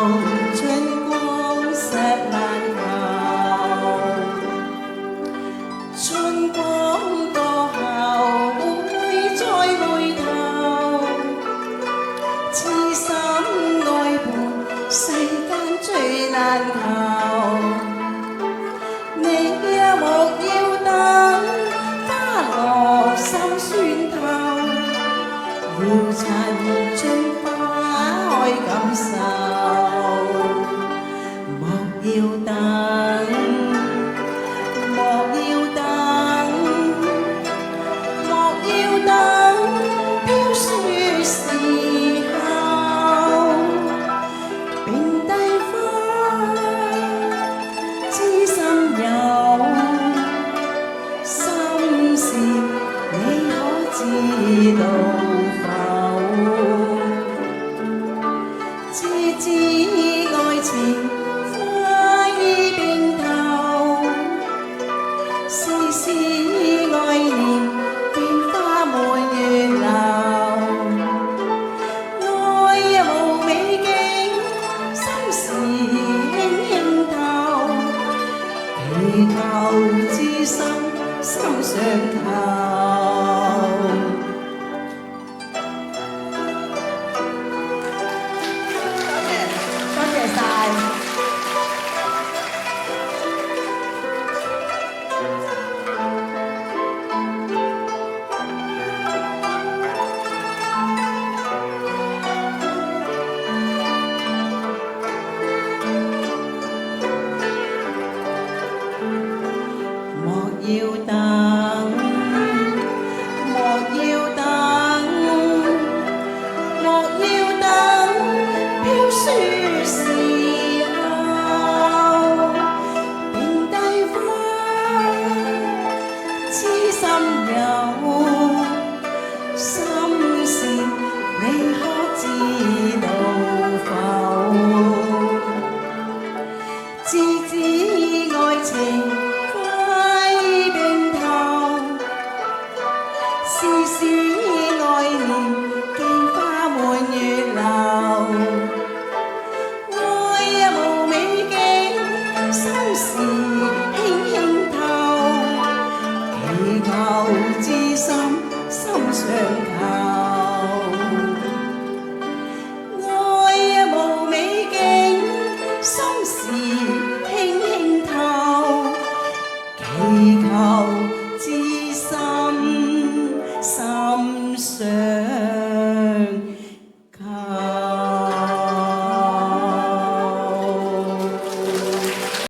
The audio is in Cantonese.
春光石難求，春光過後會再回頭，痴心愛伴世間最難求。你也莫要等花落心酸透，要趁春花開感受。莫要等，莫要等，莫要等飄雪時候，並蒂花知心有，心事你可知道否？知知愛情快變透，絲絲愛念寄花滿月流。愛無美景，心事輕輕透，祈求知心心相扣。多謝晒。莫要等，莫要等，莫要等飄雪時候，並蒂花痴心有，心事你可知道否？知知愛情快變透，絲絲愛念寄花滿月流。愛無美景，心事輕輕透，祈求知心心相扣。愛無美景，心事輕輕透，祈求